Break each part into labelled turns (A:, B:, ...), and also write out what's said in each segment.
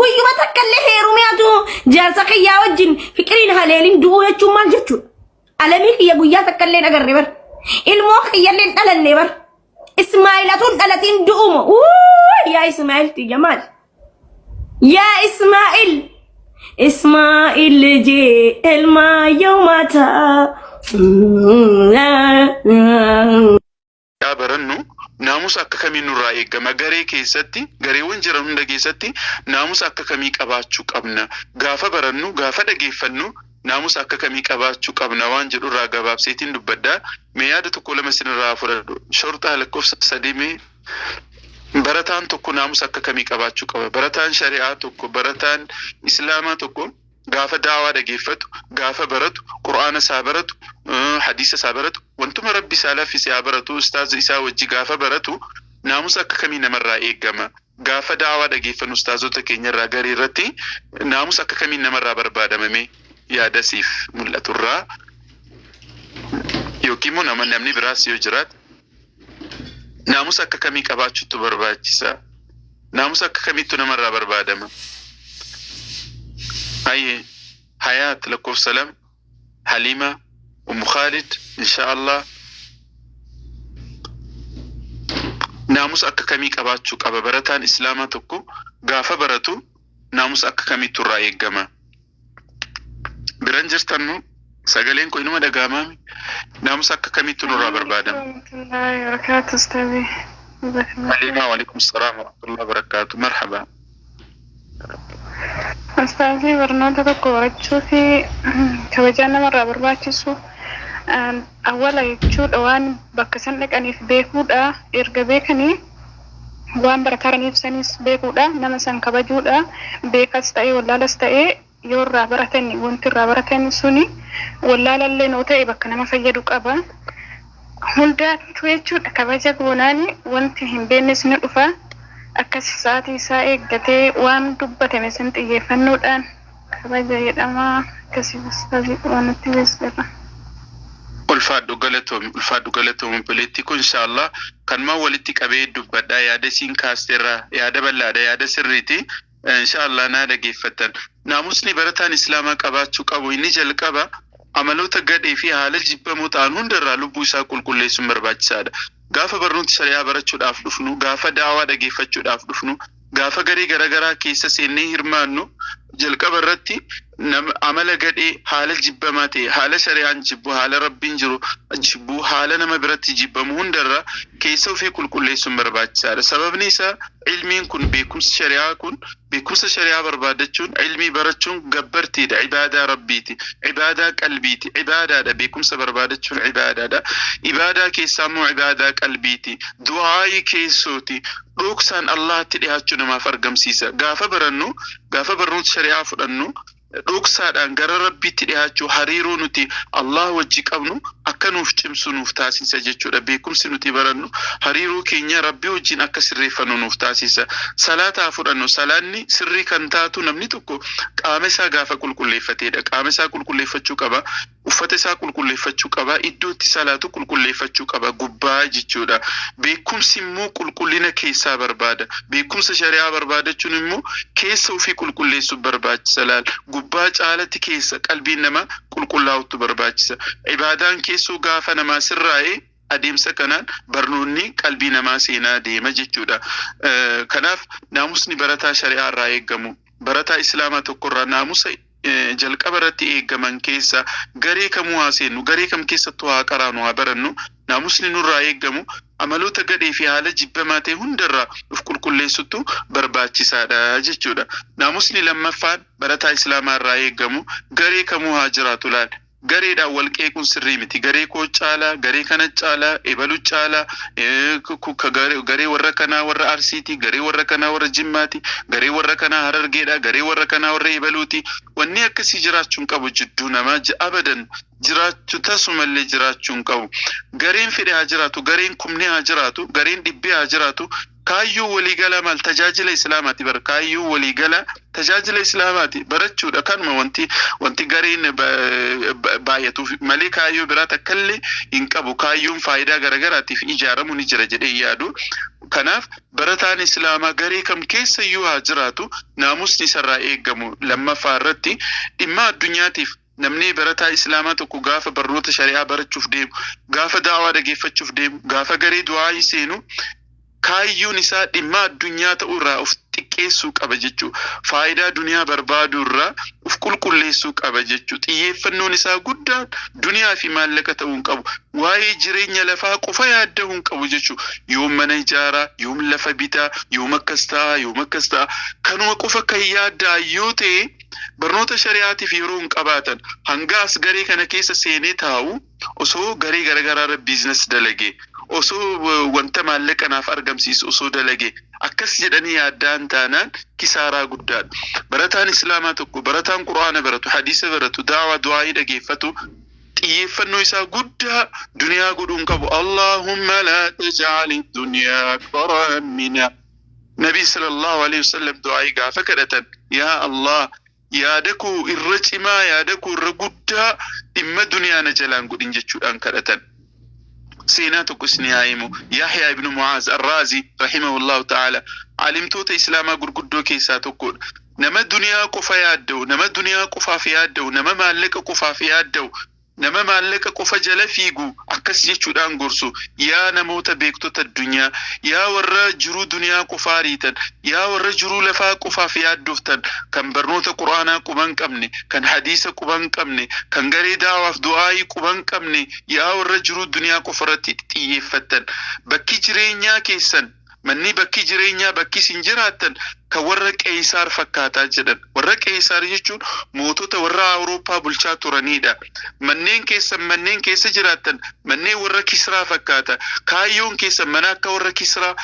A: guyyuma takkalle heerumiyaatu jaarsa kiyyaa wajjin fiqiriin haleelin du'uu jechuun maal jechuudha? Alamii kiyya guyyaa takkalle agarre bar. Ilmoo kiyyallee dhalanne bar. Ismaa'ilatuun dhalatiin du'umo. Yaa Ismaa'il tiyya maal? Yaa Ismaa'il. Ismaa'il jee elmaa yoomata.
B: Yaa barannu naamusa akka kamii nurraa eegama garee keessatti gareewwan jiran hunda keessatti naamusa akka kamii qabaachuu qabna gaafa barannu gaafa dhageeffannu naamusa akka kamii qabaachuu qabna waan jedhu irraa gabaabseetiin dubbaddaa mee yaada tokko lama sinirraa fudhadhu shortaa lakkoofsa sadii barataan tokko naamusa akka kamii qabaachuu qaba barataan shari'aa tokko barataan islaamaa tokko gaafa daawaa dhageeffatu gaafa baratu qur'aana isaa baratu hadiisa isaa baratu wantuma rabbi isaa laffise yaa baratu ustaaz isaa wajji gaafa baratu naamusa akka kamii namarraa eegama gaafa daawaa dhageeffannu ustaazota keenya irraa garee irratti naamusa akka kamii namarraa barbaadamame yaada siif mul'aturraa yookiin immoo namni biraas yoo jiraate naamusa akka kamii qabaachuutu barbaachisa naamusa akka kamiitu namarraa barbaadama هاي حياة لكم سلام حليمة أم خالد إن شاء الله ناموس أكا كمي كباتشوك أبا برتان إسلاماتكو غافة براتو ناموس أكا كمي ترائي قما برنجر تنو ساقلين كو إنما دقامامي ناموس أكا كمي تنرى بربادم
C: ورحمة الله وبركاته أستاذي
B: حليمة وعليكم السلام ورحمة الله وبركاته مرحبا
C: أستاذي برنامج تقول في كوجانا مرة برباكسو أولا يجود أوان بكسن لك أني في بيكودا إرجبيكني وان بركارني في سنيس بيكودا نمسن كبجودا بيكستأي ولا لستأي يور رابرتني وانت رابرتني سوني ولا للي نوتي بكنا ما فيدوك أبا هندا تويجود كبجا قوناني وانت هم بينس نقفا akkas sa'aatii isaa eeggatee waan dubbatame san xiyyeeffannoodhaan kabaja jedhama akkasii waan itti beeksisa.
B: Ulfaadhu galatoom bileetti kun inshallah kan ma walitti qabee dubbadhaa yaada siin kaasteerraa yaada bal'aadha yaada sirriiti inshallah na dhageeffatan naamusni barataan islaamaa qabaachuu qabu inni jalqaba amaloota gadhee fi haala jibbamoo ta'an hundarraa lubbuu isaa qulqulleessuun barbaachisaadha. Gaafa barnoota shari'aa barachuudhaaf dhufnu gaafa daawaa dhageeffachuudhaaf dhufnu gaafa garee garaagaraa keessa seennee hirmaannu jalqaba irratti amala gadhee haala jibbamaa ta'e haala shari'aan jibbu haala rabbiin jiru jibbu haala nama biratti jibbamu hundarra keessa ofii qulqulleessuun barbaachisaadha sababni isaa ilmiin kun beekumsa shari'aa kun beekumsa shari'aa barbaadachuun ilmii barachuun gabbartiidha ibaadaa rabbiiti ibaadaa qalbiiti ibaadaadha beekumsa barbaadachuun ibaadaadha ibaadaa keessaa immoo ibaadaa qalbiiti du'aa'i keessooti dhuksaan Allahatti dhiyaachuu namaaf argamsiisa gaafa barnoota shari'aa fudhannu dhoksaadhaan gara rabbitti dhiyaachuu hariiroo nuti Allah wajji qabnu akka nuuf cimsu nuuf taasisa jechuudha beekumsi nuti barannu hariiroo keenya rabbi wajjin akka sirreeffannu nuuf taasisa salaataa fudhannu salaanni sirrii kan taatu namni tokko qaama isaa gaafa qulqulleeffateedha qaama isaa qulqulleeffachuu qaba uffata isaa qulqulleeffachuu qaba iddootti salaatu qulqulleeffachuu qaba gubbaa jechuudha beekumsi immoo qulqullina keessaa barbaada beekumsa shari'aa barbaadachuun immoo keessa ofii qulqulleessuu barbaachisa laal gubbaa caalatti keessa qalbiin nama qulqullaa'utu barbaachisa ibaadaan keessoo gaafa namaa sirraa'ee adeemsa kanaan barnoonni qalbii namaa seenaa deema jechuudha kanaaf naamusni barataa shari'aa irraa eegamu barataa islaamaa tokkorraa naamusa jalqaba irratti eegaman keessa garee kamuu haa seennu garee kam keessattuu haa qaraanu haa barannu naamusni nurraa eegamu amaloota gadhee fi haala jibbamaa ta'e hundarraa of qulqulleessutu barbaachisaadha jechuudha naamusni lammaffaan barataa islaamaa irraa eegamu garee kamuu haa jiraatu laal gareedhaan wal qeequun sirrii miti garee koo caalaa garee kana caalaa ebalu caalaa garee warra kanaa warra arsiiti garee warra kanaa warra jimmaati garee warra kanaa harargeedha garee warra kanaa warra ebaluuti wanni akkasii jiraachuun qabu jidduu namaa abadan jiraachuu tasumallee jiraachuun qabu gareen fedhe haa jiraatu gareen kumne haa jiraatu gareen dhibbee haa jiraatu kaayyuu waliigala maal tajaajila islaamaati bar kaayyuu waliigala tajaajila islaamaati barachuudha kanuma wanti gariin baay'atuuf malee kaayyoo biraa takkallee hin qabu. Kaayyoon faayidaa garagaraatiif ijaaramu ni jira jedhee yaadu. Kanaaf barataan islaamaa garee kam keessa iyyuu haa jiraatu naamusni isarraa eegamu. Lammaffaa irratti dhimma addunyaatiif namni barataa islaamaa tokko gaafa barnoota shari'aa barachuuf deemu, gaafa daawaa dhageeffachuuf deemu, gaafa garee du'aa seenu kaayyoon isaa dhimma addunyaa ta'urraa of xiqqeessuu qaba jechuu. Faayidaa duniyaa barbaaduu irraa of qulqulleessuu qaba jechuu. Xiyyeeffannoon isaa guddaan duniyaa fi maallaqa ta'uu hin qabu. Waa'ee jireenya lafaa qofa yaadda'uu hin qabu jechuu. Yoom mana ijaaraa, yoom lafa bitaa, yoom akkas ta'a, yoom akkas ta'a. Kanuma qofa kan yaaddaa yoo ta'e barnoota shari'aatiif yeroo hin qabaatan hanga as garee kana keessa seenee taa'u osoo garee garagaraarra biizines dalagee osoo wanta maallaqa naaf argamsiisu osoo dalagee akkas jedhanii yaaddaan taanaan kisaaraa guddaadha. Barataan islaamaa tokko barataan quraana baratu, hadiisa baratu, daawaa du'aa dhageeffatu xiyyeeffannoo isaa guddaa duniyaa godhuun qabu. Allahumma laa taj'ali dunyaa akbara hammina. Nabii sallallahu alaihi wasallam du'aa gaafa kadhatan yaa Allah yaada koo irra cimaa yaada koo irra guddaa dhimma duniyaa na jalaan godhin jechuudhaan kadhatan. سينا تقسني هايمو يحيى ابن معاذ الرازي رحمه الله تعالى علمتوت إسلاما قرقدو كيسا تقول نما الدنيا قفا يادو نما الدنيا قفا في يادو نما مالك قفا في يادو نما مالك قفا جل فيقو أكس جيشودان قرسو يا نموت بيكتوت الدنيا يا ورا جرو دنيا قفاريتا يا ورا جرو لفا قفا في يادوفتن كان برنوت قرآنا قبان كمني كان حديث قبان كمني كان غري دعوة دعائي قبان كمني يا ورا جرو دنيا قفرتي تيفتن بكي جرينيا كيسن مني بكي جرينيا بكي سنجراتن كورا قيصر فكاتا جدن ورا قيصر يجون موتوتا ورا أوروبا بلشا تورانيدا منين كيس جراتن مني ورا كسرا فكاتا كايون كيس مناكا ورا كسرا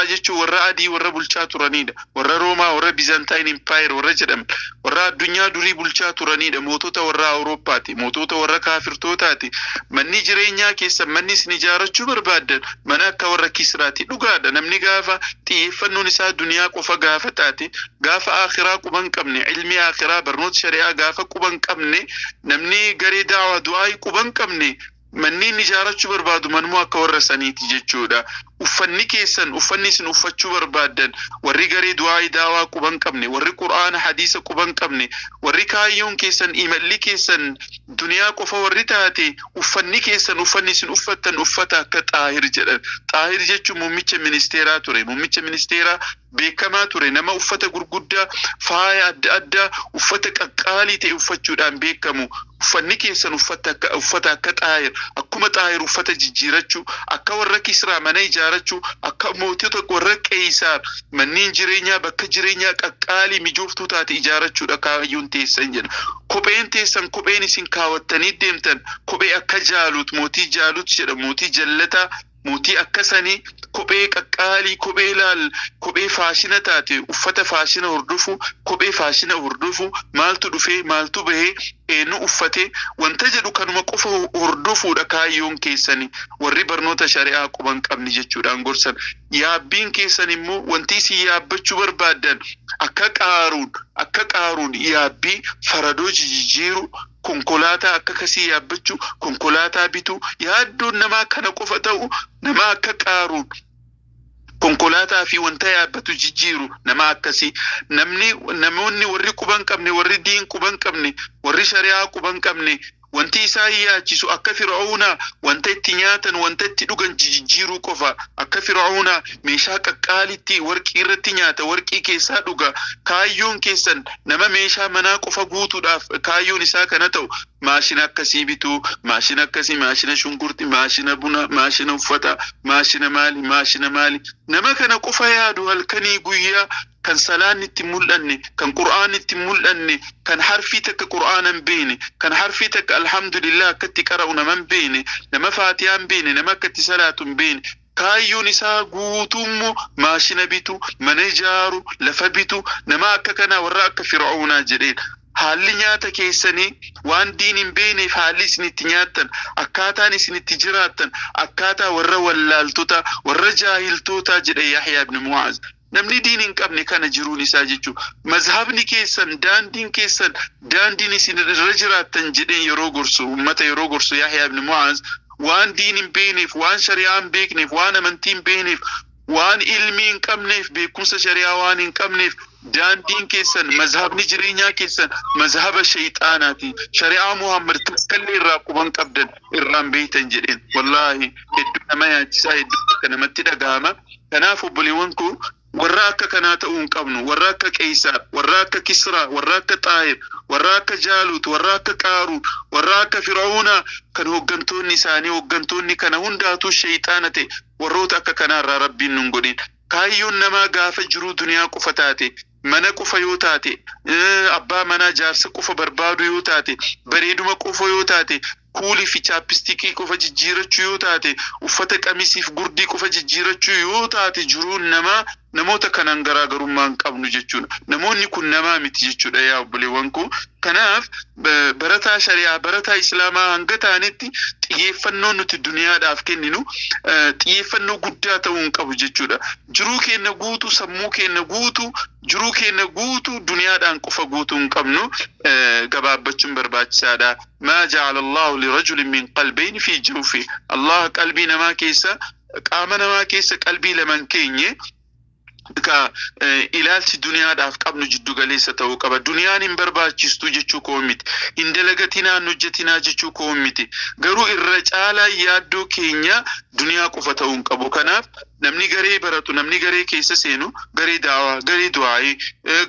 B: جيشو ورا أدي ورا بلشا تورانيدا ورا روما ورا بيزنطين امباير ورا جدم ورا الدنيا دوري بلشا تورانيدا موتوتا ورا أوروبا تي موتوتا ورا كافر توتاتي مني جرينيا كيس مني سنجارة بربادن مناكا ورا كسراتي لقادا نمني غافا تيفنو نسا دنيا قفا فتاتي غافا آخرا قبان كمني علمي آخرا برنوت شريعة غافا قبان كمني نمني غري دعوة دعاي قبان كمني مني نجارة بربادو منمو أكور رسانيتي جيشودا uffanni keessan uffanni isin uffachuu barbaadan warri garii du'aa daawaa quban qabne warri qur'aana hadiisa quban qabne warri kaayyoon keessan imalli keessan duniyaa qofa warri taate uffanni keessan uffanni isin uffattan uffata akka xaahir jedhan. Xaahir jechuun muummicha ministeeraa ture. Muummicha ministeeraa beekamaa ture. Nama uffata gurguddaa faaya adda addaa uffata qaqqaalii ta'e uffachuudhaan beekamu. Uffanni keessan uffata akka xaahir akkuma xaahir uffata jijjiirachuu akka warra Kisraa mana ijaarachuu akka mootota warra Qeeyisaar manneen jireenyaa bakka jireenyaa qaqqaalii mijooftuu taate ijaarachuudha kaayyoon teessan jedha. Kopheen teessan kopheen isin kaawwattanii deemtan kophee akka Jaalut mootii Jaalut jedha mootii jallataa mootii akkasanii kophee qaqqaalii kophee laal kophee faashina taate uffata faashina hordofu kophee faashina hordofu maaltu dhufee maaltu bahee eenyu uffate wanta jedhu kanuma qofa hordofuudha kaayyoon keessanii warri barnoota shari'aa quban qabni jechuudhaan gorsan. Yaabbiin keessan immoo wanti isin yaabbachuu barbaadan akka qaaruun yaabbii faradoo jijjiiru konkolaataa akka kasii yaabbachuu konkolaataa bituu yaaddoon namaa kana qofa ta'u nama akka qaaruun konkolaataa fi wanta yaabbatu jijjiiru nama akkasii namoonni warri quban qabne warri diin quban qabne warri shari'aa quban qabne wanti isaa yaachisu akka Fir'auna wanta itti nyaatan wanta itti dhugan jijjiiruu qofa akka Fir'auna meeshaa qaqqaalitti warqii irratti nyaata warqii keessaa dhuga. Kaayyoon keessan nama meeshaa manaa qofa guutuudhaaf kaayyoon isaa kana ta'u maashina akkasii bituu maashina akkasii maashina shunkurtii maashina buna maashina uffata maashina maali nama kana qofa yaadu halkanii guyyaa kan salaan itti mul'anne kan qur'aan itti mul'anne kan harfii takka qur'aanan beene kan harfii takka alhamdulillah akkatti qara'u naman beene nama faatiyaan beene nama akkatti salaatun beene kaayyoon isaa guutummoo maashina bitu mana ijaaru lafa bitu nama akka kana warra akka Fir'aunaa jedheen. Haalli nyaata keessanii waan diin hin beekneef haalli isin itti nyaattan akkaataan isin itti jiraattan akkaataa warra wallaaltota warra jaahiltoota jedhe Yahyaa ibn Mu'aaz. namni diin hin qabne kana jiruun isaa jechuu mazhabni keessan daandiin isin irra jiraattan jedheen yeroo gorsu ummata yeroo gorsu Yahyaa ibn Mu'aaz waan diin hin beekneef waan shari'aa hin beekneef waan amantii hin beekneef waan ilmi hin qabneef beekumsa shari'aa waan hin qabneef daandiin keessan mazhabni jireenyaa keessan mazhaba shayxaanaati shari'aa Muhammad takkallee irraa quban qabdan irraan beeytan jedheen wallahi hedduu nama yaachisaa hedduu akka namatti dhagahama kanaaf obboleewwan koo warra akka kanaa ta'uu hin qabnu warra akka Qeesaar warra akka Kisraa warra akka Xaahir warra akka Jaalut warra akka Qaaruun warra akka Fir'auna kan hooggantoonni isaanii hooggantoonni kana hundaatu shayxaana ta'e warroota akka kanaarraa rabbiin nun godhin kaayyoon namaa gaafa jiruu duniyaa qofa taate mana qofa yoo taate abbaa manaa jaarsa qofa barbaadu yoo taate bareeduma qofa yoo taate kuulii fi chaapistikii qofa jijjiirachuu yoo taate uffata qamisiif gurdii qofa jijjiirachuu yoo taate jiruun namoota kanaan garaagarummaa hin qabnu jechuudha namoonni kun namaa miti jechuudha yaa obboleewwan koo kanaaf barataa shari'aa barataa islaamaa hanga taanetti xiyyeeffannoo nuti duniyaadhaaf kenninu xiyyeeffannoo guddaa ta'uu hin qabu jechuudha jiruu keenya guutuu sammuu keenya guutuu jiruu keenya guutuu duniyaadhaan qofa guutuu hin qabnu gabaabbachuun barbaachisaadha ما جعل الله لرجل من قلبين في جوفه الله قلبي نما كيسا قام نما كيسا قلبي لمن كيني ka ilaalchi duniyaadhaaf qabnu jiddu galeessa ta'uu qaba duniyaan hin barbaachistu jechuu koo miti hin dalagatinaa hojjetinaa jechuu koo miti garuu irra caalaa yaaddoo keenya duniyaa qofa ta'uu hin qabu kanaaf namni garee baratu namni garee keessa seenu garee daawaa garee du'aa'ii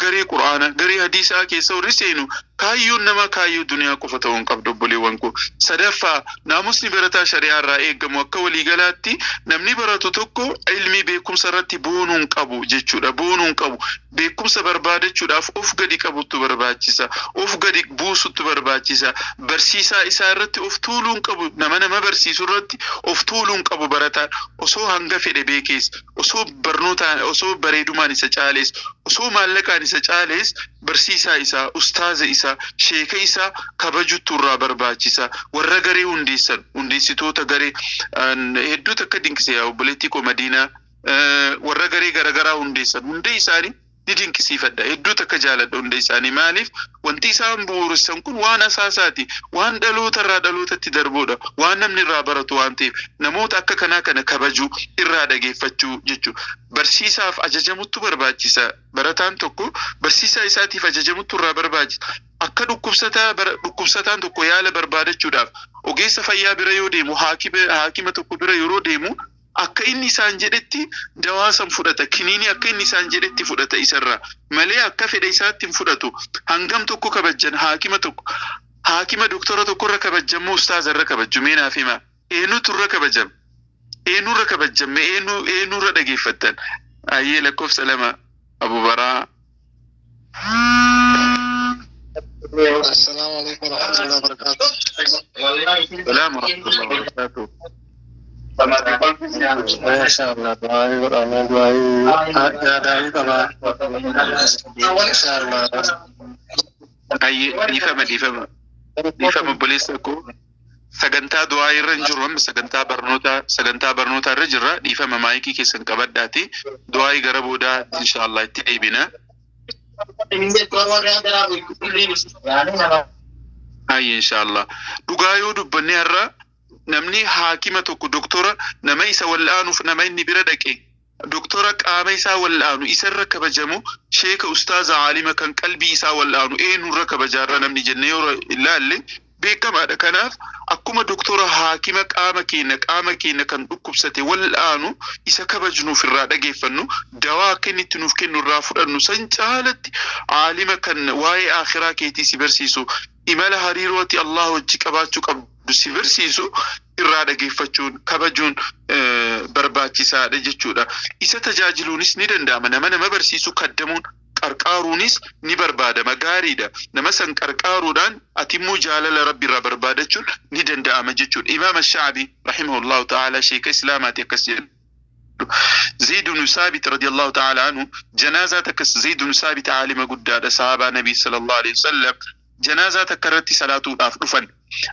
B: garee qur'aana garee hadiisaa keessa warri seenu kaayyoon nama kaayyoo duniyaa qofa ta'uu hin qabdu obboleewwan koo sadaffaa naamusni barataa shari'aa irraa eegamu akka waliigalaatti namni baratu tokko ilmii beekumsa irratti boonuu hin qabu jechuudha boonuu hin qabu beekumsa barbaadachuudhaaf of gadi qabutu barbaachisa of gadi buusutu barbaachisa barsiisaa isaa irratti of tuuluu hin qabu nama barsiisuu irratti of tuuluu hin qabu barataan osoo hanga fedhe beekees osoo barnootaan osoo bareedumaan isa caalees osoo maallaqaan isa caalees barsiisaa isaa ustaaza isaa sheeka isaa kabajutu irraa barbaachisa warra garee hundeessitoota garee hedduu takka dinqisee obboleettii koo Madiinaa warra garee garagaraa hundeessan hundee isaanii ni dinqisiifadha hedduu takka jaaladha hundee isaanii maaliif wanti isaan bu'uuressan kun waan asaasaati waan dhaloota irraa dhalootatti darbuudha waan namni irraa baratu waan ta'eef namoota akka kanaa kana kabajuu irraa dhageeffachuu jechuudha barsiisaaf ajajamutu barbaachisa barataan tokko barsiisaa isaatiif ajajamutu irraa barbaachisa akka dhukkubsataan tokko yaala barbaadachuudhaaf ogeessa fayyaa bira yoo deemu haakima tokko bira yeroo deemu akka inni isaan jedhetti dawaasan fudhata kiniini akka inni isaan jedhetti fudhata isarraa malee akka fedha isaatti hin fudhatu hangam tokko kabajjan haakima doktora tokko irra kabajjamoo ustaaza irra kabajju meenaaf hima eenyutu irra kabajjamme eenyu irra dhageeffattan ayyee lakkoofsa 2 Abu Baraa
D: السلام عليكم ورحمة الله وبركاته.
B: السلام ورحمة الله وبركاته.
D: ما شاء الله دعائي والأمان دعائي يا دعائي طبعا ما شاء الله
B: أي ديفما بوليسكو sagantaa du'aa irra hin jiru amma sagantaa barnoota irra jirra dhiifama maayikii keessan qabadhaati du'aa gara boodaa inshallah itti deebina ay inshallah dhugaa yoo dubbanne har'a namni haakima tokko doktora nama isa wal'aanuuf nama inni bira dhaqe doktora qaama isaa wal'aanu isarra kabajamu sheeka ustaaza aalima kan qalbii isaa wal'aanu eenyurra kabajaarra namni jennee yoo ilaalle beekamaadha kanaaf akkuma doktora haakima qaama keenya kan dhukkubsate wal'aanu isa kabajnuuf irraa dhageeffannu dawaa akka inni itti nuuf kennu irraa fudhannu san caalatti aalima kan waa'ee akhiraa keetii si barsiisu imala hariirooti Allah wajji qabaachuu qabdu si barsiisu irraa dhageeffachuun kabajuun barbaachisaadha jechuudha isa tajaajiluunis ni danda'ama nama barsiisu kaddamuun qarqaaruunis ni barbaadama gaariidha nama san qarqaaruudhaan atimmoo jaalala rabbi irraa barbaadachuun ni danda'ama jechuudha imaam ash-Sha'bi rahimahullahu ta'ala sheeka islaamaati akkas jedhu زيد بن ثابت رضي الله تعالى عنه جنازة تكس زيد بن ثابت عالم قداد صحابة نبي صلى الله عليه وسلم جنازة تكرت صلاة دافن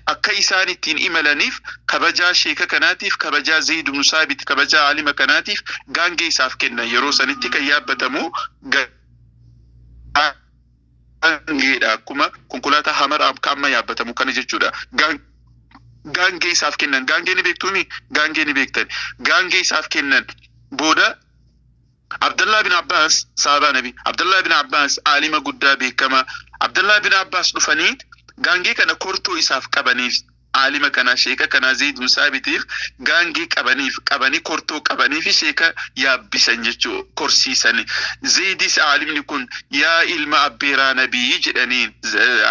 B: akka isaan ittiin imalaniif kabajaa sheeka kanaatiif kabajaa Zayd ibn Saabit kabajaa alima kanaatiif gaangee isaaf kennan yeroo sanitti kan yaabbatamu gaangeedha akkuma konkolaataa hamar amma yaabbatamu kana jechuudha. Gaangee isaaf kennan gaangee ni beektuumi gaangee ni beektan gaangee isaaf kennan booda Abdullah bin Abbas sahaaba nabi Abdullah bin Abbas alima guddaa beekama Abdullah bin Abbas dhufanii gaangee kana kortoo isaaf qabaniif alima kana sheeka kana Zayd ibn Saabitiif gaangee qabanii kortoo qabanii fi sheeka yaabbisan jechuu korsiisan. Zaydis alimni kun yaa ilma abbeeraa nabii jedhaniin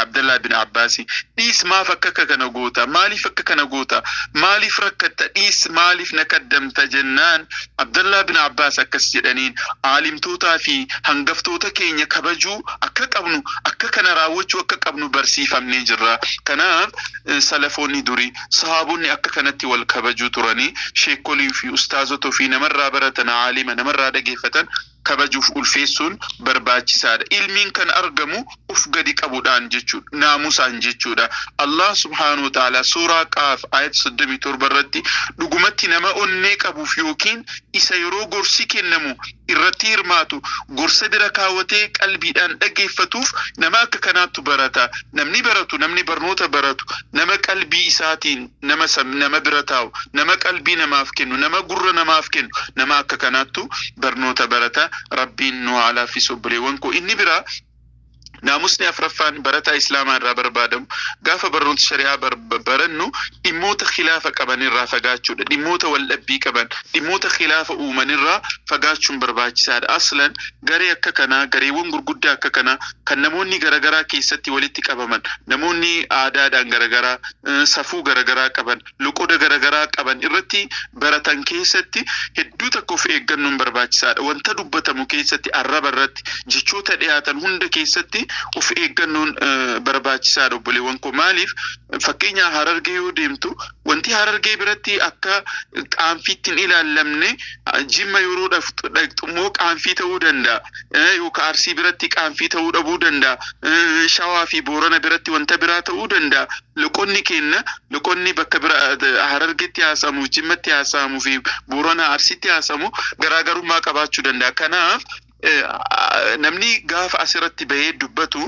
B: Abdullah bin Abbas dhiis maaf akka kana goota maaliif akka kana goota maaliif rakkatta dhiis maaliif na kaddamta jennaan Abdullah bin Abbas akkas jedhaniin alimtootaa fi hangaftoota keenya kabajuu akka qabnu akka kana raawwachuu akka qabnu barsiifamnee jirra. Kanaaf salafoonni duri sahaabonni akka kanatti wal kabajuu turanii sheekolii fi ustaazota fi namarraa baratan alima namarraa dhageeffatan kabajuuf ulfeessuun barbaachisaadha. Ilmiin kan argamu uf gadi qabuudhaan jechuudha naamusaan jechuudha. Allah subhaanahu wa ta'ala suuraa Qaaf ayat 37 irratti dhugumatti nama onnee qabuuf yookiin isa yeroo gorsi kennamu irratti hirmaatu gorsa bira kaawwatee qalbiidhaan dhageeffatuuf nama akka kanaattu barata. Namni baratu namni barnoota baratu nama qalbii isaatiin nama bira taa'u nama qalbii namaaf kennu nama gurra namaaf kennu nama akka kanaattu barnoota barata. Rabbiin nu haa laaffisu obboleewwan koo inni biraa naamusni afraffaan barataa islaamaa irraa barbaadamu gaafa barnoota shari'aa barannu dhimmoota khilaafa qaban irraa fagaachuudha. Dhimmoota waldhabbii qaban dhimmoota khilaafa uuman irraa fagaachuun barbaachisaadha. Aslan garee akka kanaa gareewwan gurguddaa akka kanaa kan namoonni garagaraa keessatti walitti qabaman namoonni aadaadhaan garagaraa safuu garagaraa qaban loqoda garagaraa qaban irratti baratan keessatti hedduu tokko of eeggannoon barbaachisaadha. Wanta dubbatamu keessatti arraba irratti jechoota dhiyaatan hunda keessatti of eeggannoon barbaachisaadha obboleewwan koo. Maaliif fakkeenya Harargee yoo deemtu wanti Harargee biratti akka qaanfiitti hin ilaallamne Jimma yeroo dhaqxu immoo qaanfii ta'uu danda'a yookaan Arsii biratti qaanfii ta'uu dhabuu danda'a Shawaa fi Boorana biratti wanta biraa ta'uu danda'a. Loqonni bakka biraa Harargeetti haasamu Jimmatti haasamu fi Boorana Arsiitti haasamu garaagarummaa qabaachuu danda'a. Kanaaf namni gaafa asirratti bahee dubbatu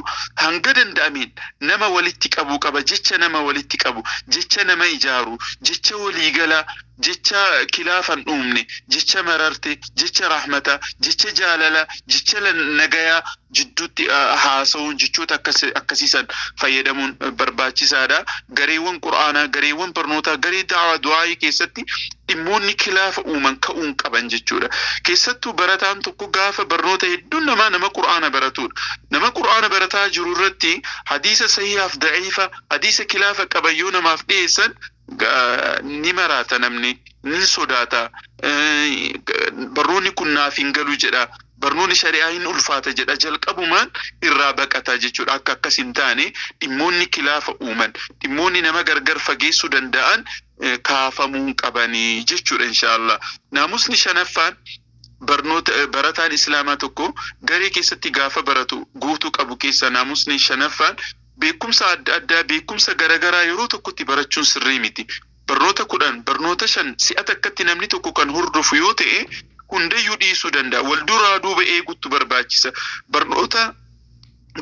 B: hanga danda'ameen nama walitti qabu qaba. Jecha nama walitti qabu jecha nama ijaaru jecha waliigala jecha kilaafan dhuumne jecha mararte jecha rahmata jecha jaalala jecha nagayaa jidduutti haasa'uun jechoota akkasiisan fayyadamuun barbaachisaadha. Gareewwan qur'aanaa gareewwan barnootaa garee da'waa du'aayii keessatti dhimmoonni kilaafa uuman ka'uun qaban jechuudha. Keessattuu barataan tokko gaafa barnoota hedduun nama qur'aana baratudha. Nama qur'aana barataa jiru irratti hadiisa sahihaaf da'iifa hadiisa kilaafa qaban yoo namaaf dhiyeessan ni marata namni ni sodaata. Barnoonni kun naaf hin galu jedha. Barnoonni shari'aa hin ulfaata jedha. Jalqabumaan irraa baqata jechuudha. Akka akkas hin taane dhimmoonni kilaafa uuman dhimmoonni nama gargar fageessuu danda'an kaafamuu qabanii jechuudha inshaallah. Naamusni shanaffaan barataan islaamaa tokko garee keessatti gaafa baratu guutuu qabu keessa naamusni shanaffaan beekumsa adda addaa beekumsa garagaraa yeroo tokkotti barachuun sirrii miti. Barnoota 10 barnoota 5 si'a takkatti namni tokko kan hordofu yoo ta'e hundayyuu dhiisuu danda'a. Wal duraa duuba eeguutu barbaachisa.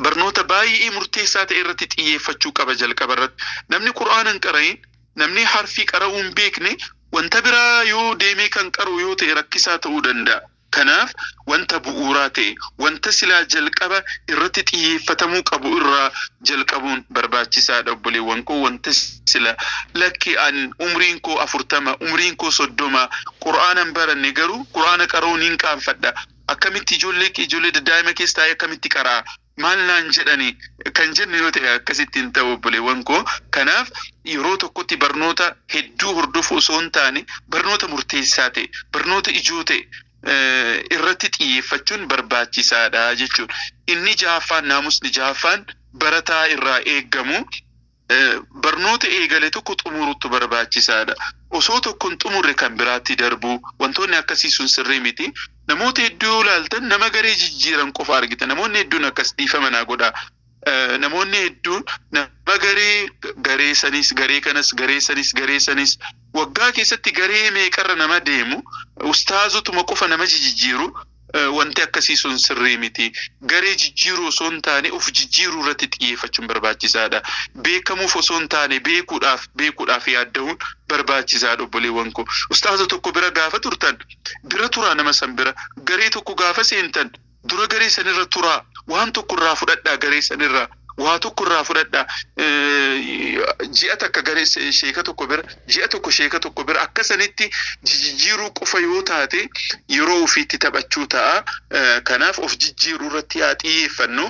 B: Barnoota baay'ee murteessaa ta'e irratti xiyyeeffachuu qaba jalqaba irratti. Namni qur'aana hin qara'in namni harfii qara'uu hin beekne wanta biraa yoo deemee kan qaru yoo ta'e rakkisaa ta'uu danda'a. Kanaaf wanta bu'uuraa ta'e wanta silaa jalqaba irratti xiyyeeffatamuu qabu irraa jalqabuun barbaachisaadha obboleewwan koo. Wanta sila lakki an umriin koo 40 umriin koo 30 qur'aanan baranne garuu qur'aana qara'uun hin qaanfadha. Akkamitti ijoollee daa'ima keessa taa'ee akkamitti qara'a maal naan jedhani kan jenne yoo ta'e akkasitti hin ta'u obboleewwan koo. Kanaaf yeroo tokkotti barnoota hedduu hordofuu osoo hin taane barnoota murteessaa ta'e barnoota ijoo ta'e irratti xiyyeeffachuun barbaachisaadha jechuudha. Inni jahaffaan naamusni jahaffaan barataa irraa eeggamu barnoota eegale tokko xumuruutu barbaachisaadha. Osoo tokkoon xumurre kan biraatti darbu wantoonni akkasii sun sirrii miti. Namoota hedduu ilaaltan nama garee jijjiiran qofa argita. Namoonni hedduun akkas dhiifama naa godhaa. namoonni hedduun nama garee sanis garee kanas garee sanis waggaa keessatti garee meeqarra nama deemu ustaazotuma qofa nama jijjiiru wanti akkasii sun sirrii miti. Garee jijjiiruu osoo hin taane of jijjiiruu irratti xiyyeeffachuun barbaachisaadha. Beekamuuf osoo hin taane beekuudhaaf yaadda'uun barbaachisaadha obboleewwan koo. Ustaaza tokko bira gaafa turtan bira turaa nama san bira. Garee tokko gaafa seentan dura garee sanirra turaa. Waan tokko irraa fudhadhaa garee sanirraa. Waa tokko irraa fudhadhaa. Ji'a takka garee sheeka tokko bira, ji'a tokko sheeka tokko bira akkasanitti jijjiiruu qofa yoo taate yeroo ofiitti taphachuu ta'a. Kanaaf of jijjiiruu irratti haa xiyyeeffannu.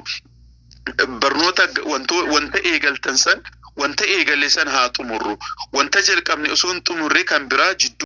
B: Barnoota wanta eegaltan san wanta eegalle san haa xumurru. Wanta jalqabne osoo hin xumurre kan biraa jidduu